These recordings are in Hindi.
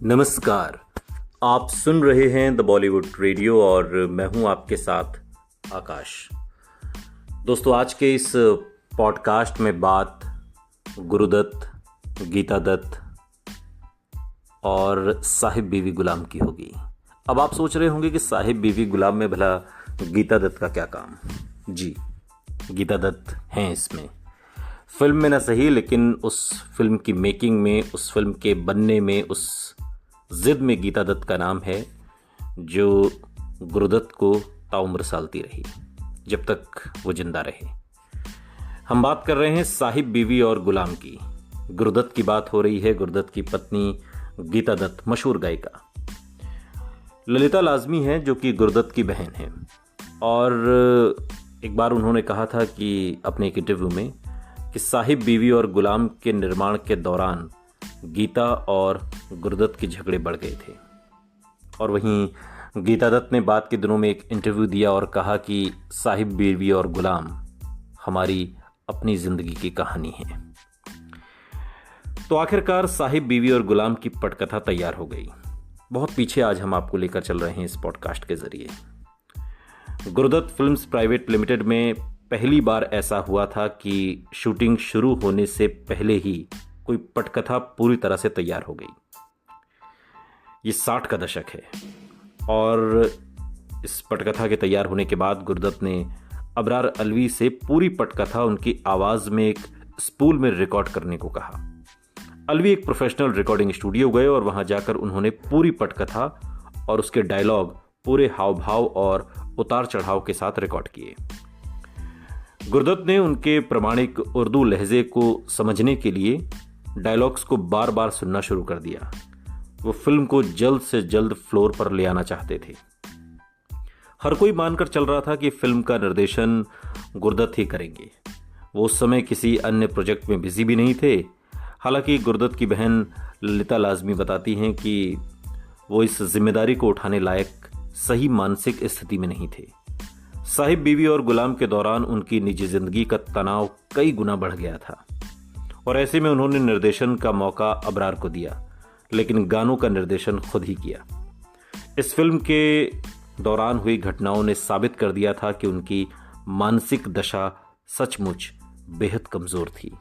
नमस्कार। आप सुन रहे हैं द बॉलीवुड रेडियो और मैं हूं आपके साथ आकाश। दोस्तों, आज के इस पॉडकास्ट में बात गुरुदत्त, गीता दत्त और साहिब बीवी गुलाम की होगी। अब आप सोच रहे होंगे कि साहिब बीवी गुलाम में भला गीता दत्त का क्या काम। जी, गीता दत्त हैं इसमें, फिल्म में ना सही लेकिन उस फिल्म की मेकिंग में, उस फिल्म के बनने में, उस जिद में गीता दत्त का नाम है, जो गुरुदत्त को ताउम्र सालती रही जब तक वो जिंदा रहे। हम बात कर रहे हैं साहिब बीवी और गुलाम की। गुरुदत्त की बात हो रही है, गुरुदत्त की पत्नी गीता दत्त, मशहूर गायिका। ललिता लाजमी है जो कि गुरुदत्त की बहन है, और एक बार उन्होंने कहा था कि अपने एक इंटरव्यू में कि साहिब बीवी और गुलाम के निर्माण के दौरान गीता और गुरुदत्त के झगड़े बढ़ गए थे। और वहीं गीता दत्त ने बाद के दिनों में एक इंटरव्यू दिया और कहा कि साहिब बीवी और गुलाम हमारी अपनी जिंदगी की कहानी है। तो आखिरकार साहिब बीवी और गुलाम की पटकथा तैयार हो गई। बहुत पीछे आज हम आपको लेकर चल रहे हैं इस पॉडकास्ट के जरिए। गुरुदत्त फिल्म्स प्राइवेट लिमिटेड में पहली बार ऐसा हुआ था कि शूटिंग शुरू होने से पहले ही कोई पटकथा पूरी तरह से तैयार हो गई। ये 60 का दशक है और इस पटकथा के तैयार होने के बाद गुरुदत्त ने अबरार अलवी से पूरी पटकथा उनकी आवाज में एक स्पूल में रिकॉर्ड करने को कहा। अलवी एक प्रोफेशनल रिकॉर्डिंग स्टूडियो गए और वहां जाकर उन्होंने पूरी पटकथा और उसके डायलॉग पूरे हाव भाव और उतार चढ़ाव के साथ रिकॉर्ड किए। गुरुदत्त ने उनके प्रामाणिक उर्दू लहजे को समझने के लिए डायलॉग्स को बार बार सुनना शुरू कर दिया। वो फिल्म को जल्द से जल्द फ्लोर पर ले आना चाहते थे। हर कोई मानकर चल रहा था कि फिल्म का निर्देशन गुरुदत्त ही करेंगे। वो उस समय किसी अन्य प्रोजेक्ट में बिजी भी नहीं थे। हालांकि गुरुदत्त की बहन ललिता लाजमी बताती हैं कि वो इस जिम्मेदारी को उठाने लायक सही मानसिक स्थिति में नहीं थे। साहिब बीवी और गुलाम के दौरान उनकी निजी जिंदगी का तनाव कई गुना बढ़ गया था और ऐसे में उन्होंने निर्देशन का मौका अबरार को दिया, लेकिन गानों का निर्देशन खुद ही किया। इस फिल्म के दौरान हुई घटनाओं ने साबित कर दिया था कि उनकी मानसिक दशा सचमुच बेहद कमजोर थी।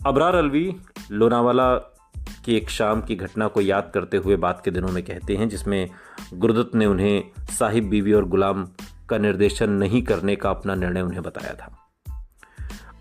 अबरार अलवी लोनावाला की एक शाम की घटना को याद करते हुए बाद के दिनों में कहते हैं, जिसमें गुरुदत्त ने उन्हें साहिब बीवी और गुलाम का निर्देशन नहीं करने का अपना निर्णय उन्हें बताया था।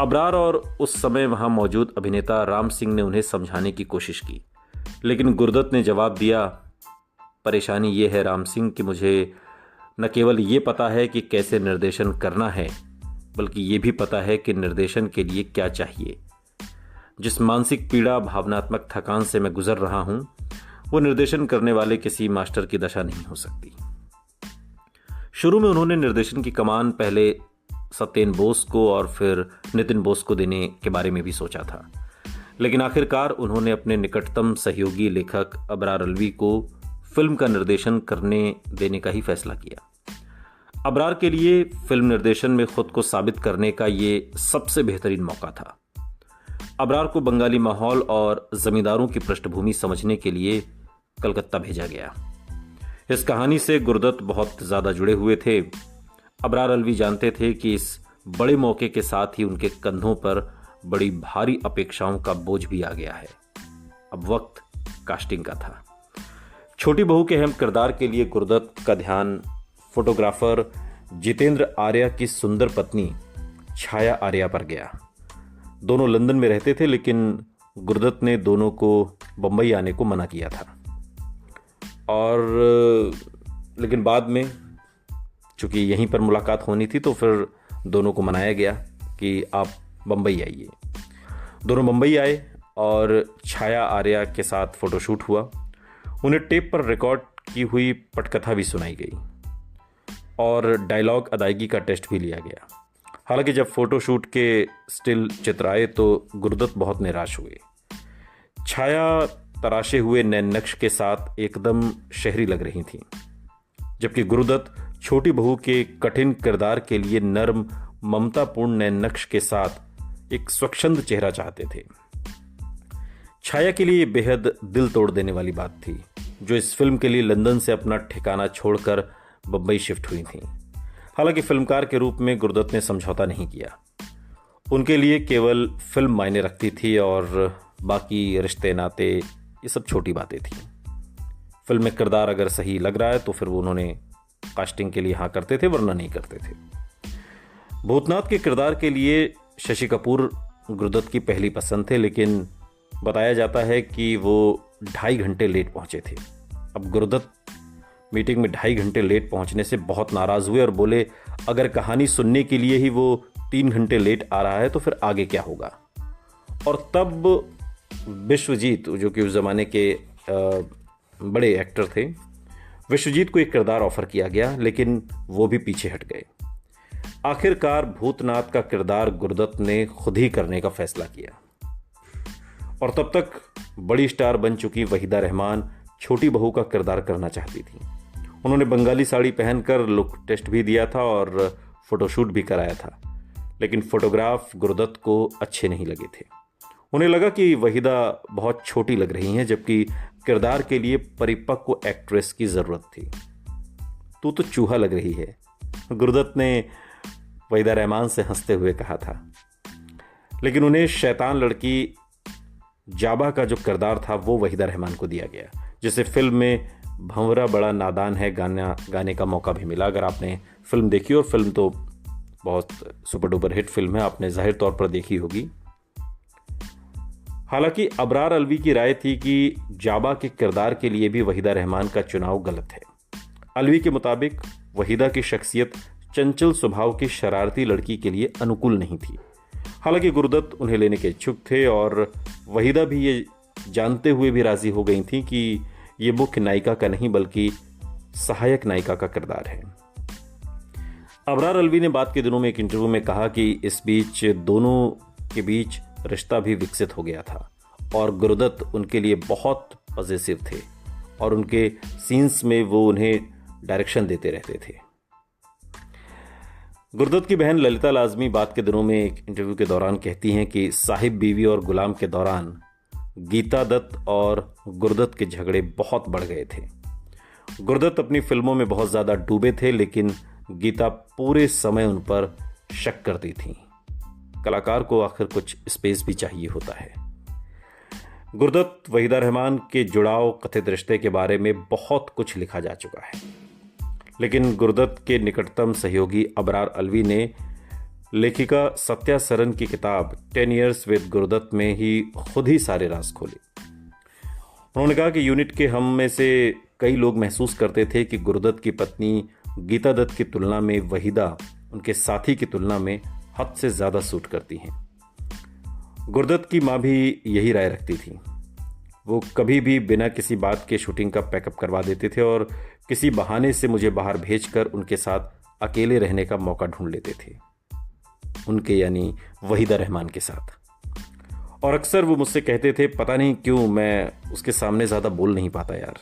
अबरार और उस समय वहां मौजूद अभिनेता राम सिंह ने उन्हें समझाने की कोशिश की, लेकिन गुरुदत्त ने जवाब दिया, परेशानी ये है राम सिंह कि मुझे न केवल ये पता है कि कैसे निर्देशन करना है, बल्कि ये भी पता है कि निर्देशन के लिए क्या चाहिए। जिस मानसिक पीड़ा, भावनात्मक थकान से मैं गुजर रहा हूं, वो निर्देशन करने वाले किसी मास्टर की दशा नहीं हो सकती। शुरू में उन्होंने निर्देशन की कमान पहले सत्येन बोस को और फिर नितिन बोस को देने के बारे में भी सोचा था, लेकिन आखिरकार उन्होंने अपने निकटतम सहयोगी लेखक अबरार अलवी को फिल्म का निर्देशन करने देने का ही फैसला किया। अबरार के लिए फिल्म निर्देशन में खुद को साबित करने का ये सबसे बेहतरीन मौका था। अबरार को बंगाली माहौल और जमींदारों की पृष्ठभूमि समझने के लिए कलकत्ता भेजा गया। इस कहानी से गुरुदत्त बहुत ज्यादा जुड़े हुए थे। अबरार अलवी जानते थे कि इस बड़े मौके के साथ ही उनके कंधों पर बड़ी भारी अपेक्षाओं का बोझ भी आ गया है। अब वक्त कास्टिंग का था। छोटी बहू के अहम किरदार के लिए गुरुदत्त का ध्यान फोटोग्राफर जितेंद्र आर्या की सुंदर पत्नी छाया आर्या पर गया। दोनों लंदन में रहते थे, लेकिन गुरुदत्त ने दोनों को बंबई आने को मना किया था। लेकिन बाद में चूंकि यहीं पर मुलाकात होनी थी, तो फिर दोनों को मनाया गया कि आप बंबई आइए। दोनों मुंबई आए और छाया आर्या के साथ फोटोशूट हुआ। उन्हें टेप पर रिकॉर्ड की हुई पटकथा भी सुनाई गई और डायलॉग अदायगी का टेस्ट भी लिया गया। हालांकि जब फोटोशूट के स्टिल चित्र आए तो गुरुदत्त बहुत निराश हुए। छाया तराशे हुए नैन नक्श के साथ एकदम शहरी लग रही थी, जबकि गुरुदत्त छोटी बहू के कठिन किरदार के लिए नर्म ममतापूर्ण नैन नक्श के साथ एक स्वच्छंद चेहरा चाहते थे। छाया के लिए बेहद दिल तोड़ देने वाली बात थी, जो इस फिल्म के लिए लंदन से अपना ठिकाना छोड़कर बम्बई शिफ्ट हुई थी। हालांकि फिल्मकार के रूप में गुरदत्त ने समझौता नहीं किया। उनके लिए केवल फिल्म मायने रखती थी और बाकी रिश्ते नाते ये सब छोटी बातें थी। फिल्म में किरदार अगर सही लग रहा है तो फिर वो उन्होंने कास्टिंग के लिए हाँ करते थे, वरना नहीं करते थे। भूतनाथ के किरदार के लिए शशि कपूर गुरदत्त की पहली पसंद थे, लेकिन बताया जाता है कि वो 2.5 घंटे लेट पहुंचे थे। अब गुरदत्त मीटिंग में 2.5 घंटे लेट पहुंचने से बहुत नाराज हुए और बोले अगर कहानी सुनने के लिए ही वो 3 घंटे लेट आ रहा है तो फिर आगे क्या होगा। और तब विश्वजीत, जो कि उस जमाने के बड़े एक्टर थे, विश्वजीत को एक किरदार ऑफर किया गया, लेकिन वो भी पीछे हट गए। आखिरकार भूतनाथ का किरदार गुरदत्त ने खुद ही करने का फैसला किया। और तब तक बड़ी स्टार बन चुकी वहीदा रहमान छोटी बहू का किरदार करना चाहती थी। उन्होंने बंगाली साड़ी पहनकर लुक टेस्ट भी दिया था और फोटोशूट भी कराया था, लेकिन फोटोग्राफ गुरदत्त को अच्छे नहीं लगे थे। उन्हें लगा कि वहीदा बहुत छोटी लग रही हैं, जबकि किरदार के लिए परिपक्व एक्ट्रेस की जरूरत थी। तू तो चूहा लग रही है, गुरदत्त ने वहीदा रहमान से हंसते हुए कहा था। लेकिन उन्हें शैतान लड़की जाबा का जो किरदार था वो वहीदा रहमान को दिया गया, जिसे फिल्म में भंवरा बड़ा नादान है गाने का मौका भी मिला। अगर आपने फिल्म देखी, और फिल्म तो बहुत सुपर डुपर हिट फिल्म है, आपने जाहिर तौर पर देखी होगी। हालांकि अबरार अलवी की राय थी कि जाबा के किरदार के लिए भी वहीदा रहमान का चुनाव गलत है। अलवी के मुताबिक वहीदा की शख्सियत चंचल स्वभाव की शरारती लड़की के लिए अनुकूल नहीं थी। हालांकि गुरदत्त उन्हें लेने के इच्छुक थे और वहीदा भी ये जानते हुए भी राजी हो गई थी कि ये मुख्य नायिका का नहीं बल्कि सहायक नायिका का किरदार है। अबरार अलवी ने बाद के दिनों में एक इंटरव्यू में कहा कि इस बीच दोनों के बीच रिश्ता भी विकसित हो गया था और गुरदत्त उनके लिए बहुत पॉजिटिव थे और उनके सीन्स में वो उन्हें डायरेक्शन देते रहते थे। गुरदत्त की बहन ललिता लाजमी बाद के दिनों में एक इंटरव्यू के दौरान कहती हैं कि साहिब बीवी और गुलाम के दौरान गीता दत्त और गुरदत्त के झगड़े बहुत बढ़ गए थे। गुरदत्त अपनी फिल्मों में बहुत ज़्यादा डूबे थे, लेकिन गीता पूरे समय उन पर शक करती थी। कलाकार को आखिर कुछ स्पेस भी चाहिए होता है। गुरदत्त वहीदा रहमान के जुड़ाव कथित रिश्ते के बारे में बहुत कुछ लिखा जा चुका है, लेकिन गुरदत्त के निकटतम सहयोगी अबरार अलवी ने लेखिका सत्या सरन की किताब 10 Years with गुरदत्त में ही खुद ही सारे राज खोले। उन्होंने कहा कि यूनिट के हम में से कई लोग महसूस करते थे कि गुरदत्त की पत्नी गीता दत्त की तुलना में वहीदा उनके साथी की तुलना में हद से ज़्यादा सूट करती हैं। गुरदत्त की माँ भी यही राय रखती थी। वो कभी भी बिना किसी बात के शूटिंग का पैकअप करवा देते थे और किसी बहाने से मुझे बाहर भेजकर उनके साथ अकेले रहने का मौका ढूंढ लेते थे, उनके यानी वहीदा रहमान के साथ। और अक्सर वो मुझसे कहते थे पता नहीं क्यों मैं उसके सामने ज़्यादा बोल नहीं पाता यार।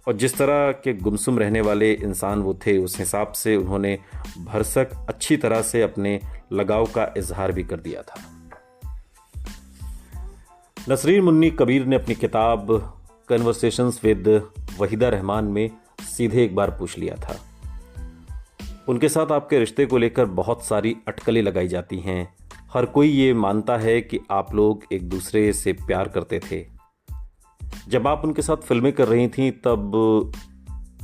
और जिस तरह के गुमसुम रहने वाले इंसान वो थे, उस हिसाब से उन्होंने भरसक अच्छी तरह से अपने लगाव का इजहार भी कर दिया था। नसरीन मुन्नी कबीर ने अपनी किताब कन्वर्सेशंस विद वहीदा रहमान में सीधे एक बार पूछ लिया था, उनके साथ आपके रिश्ते को लेकर बहुत सारी अटकलें लगाई जाती हैं। हर कोई ये मानता है कि आप लोग एक दूसरे से प्यार करते थे। जब आप उनके साथ फिल्में कर रही थीं तब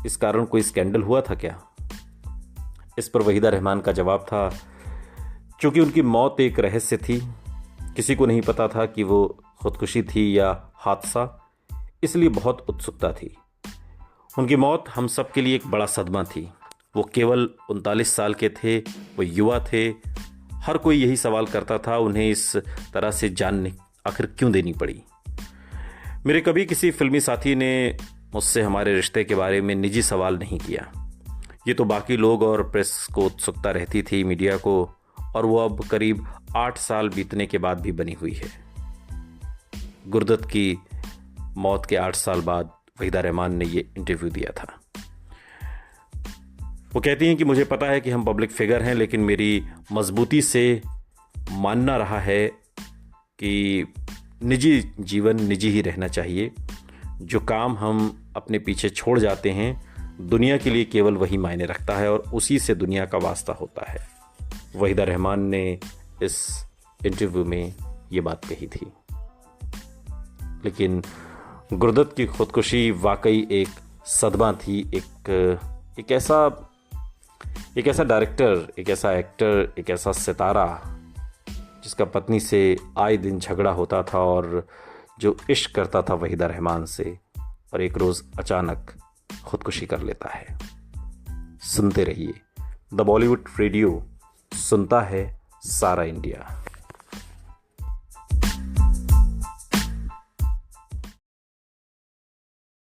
इस कारण कोई स्कैंडल हुआ था क्या? इस पर वहीदा रहमान का जवाब था, चूंकि उनकी मौत एक रहस्य थी, किसी को नहीं पता था कि वो खुदकुशी थी या हादसा, इसलिए बहुत उत्सुकता थी। उनकी मौत हम सब के लिए एक बड़ा सदमा थी। वो केवल 39 साल के थे, वो युवा थे। हर कोई यही सवाल करता था उन्हें इस तरह से जान आखिर क्यों देनी पड़ी। मेरे कभी किसी फिल्मी साथी ने मुझसे हमारे रिश्ते के बारे में निजी सवाल नहीं किया। ये तो बाकी लोग और प्रेस को उत्सुकता रहती थी, मीडिया को, और वो अब करीब 8 साल बीतने के बाद भी बनी हुई है। गुरदत्त की मौत के 8 साल बाद वहीदा रहमान ने ये इंटरव्यू दिया था। वो कहती हैं कि मुझे पता है कि हम पब्लिक फिगर हैं, लेकिन मेरी मजबूती से मानना रहा है कि निजी जीवन निजी ही रहना चाहिए। जो काम हम अपने पीछे छोड़ जाते हैं दुनिया के लिए केवल वही मायने रखता है और उसी से दुनिया का वास्ता होता है। वहीदा रहमान ने इस इंटरव्यू में ये बात कही थी। लेकिन गुरदत्त की खुदकुशी वाकई एक सदमा थी। एक ऐसा डायरेक्टर, एक ऐसा एक्टर, एक ऐसा सितारा जिसका पत्नी से आए दिन झगड़ा होता था और जो इश्क करता था वहीदा रहमान से, और एक रोज़ अचानक खुदकुशी कर लेता है। सुनते रहिए द बॉलीवुड रेडियो, सुनता है सारा इंडिया।